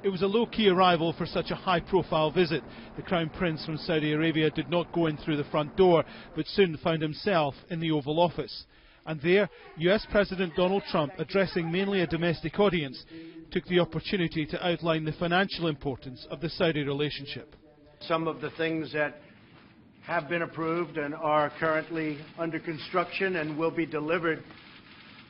It was a low-key arrival for such a high-profile visit. The Crown Prince from Saudi Arabia did not go in through the front door, but soon found himself in the Oval Office. And there, US President Donald Trump, addressing mainly a domestic audience, took the opportunity to outline the financial importance of the Saudi relationship. Some of the things that have been approved and are currently under construction and will be delivered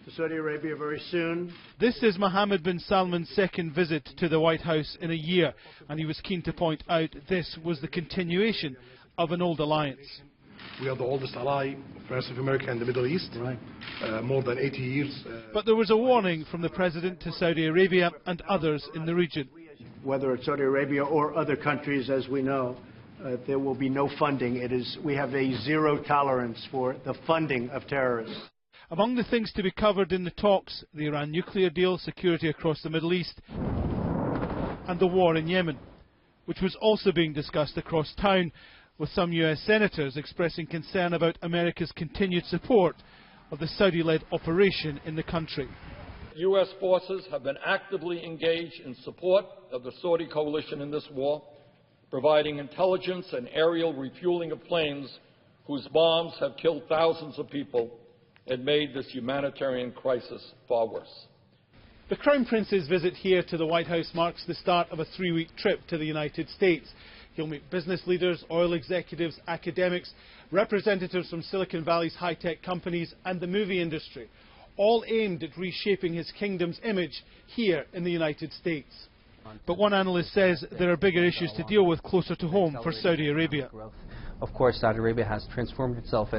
to Saudi Arabia very soon. This is Mohammed bin Salman's second visit to the White House in a year, and he was keen to point out this was the continuation of an old alliance. We are the oldest ally, France of America and the Middle East, more than 80 years. But there was a warning from the President to Saudi Arabia and others in the region. Whether it's Saudi Arabia or other countries, as we know, there will be no funding. We have a zero tolerance for the funding of terrorists. Among the things to be covered in the talks, the Iran nuclear deal, security across the Middle East, and the war in Yemen, which was also being discussed across town, with some US senators expressing concern about America's continued support of the Saudi-led operation in the country. US forces have been actively engaged in support of the Saudi coalition in this war, providing intelligence and aerial refueling of planes whose bombs have killed thousands of people and made this humanitarian crisis far worse. The Crown Prince's visit here to the White House marks the start of a 3-week trip to the United States. He'll meet business leaders, oil executives, academics, representatives from Silicon Valley's high-tech companies and the movie industry, all aimed at reshaping his kingdom's image here in the United States. But one analyst says there are bigger issues to deal with closer to home for Saudi Arabia. Of course, Saudi Arabia has transformed itself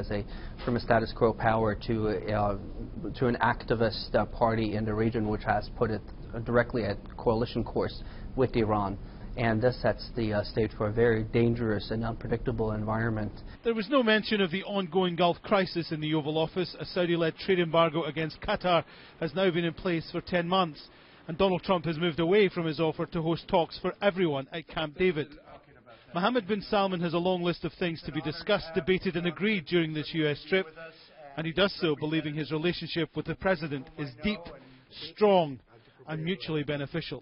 from a status quo power to an activist party in the region, which has put it directly at coalition course with Iran. And this sets the stage for a very dangerous and unpredictable environment. There was no mention of the ongoing Gulf crisis in the Oval Office. A Saudi-led trade embargo against Qatar has now been in place for 10 months. And Donald Trump has moved away from his offer to host talks for everyone at Camp David. Mohammed bin Salman has a long list of things to be discussed, debated and agreed during this US trip, and he does so believing his relationship with the President is deep, strong and mutually beneficial.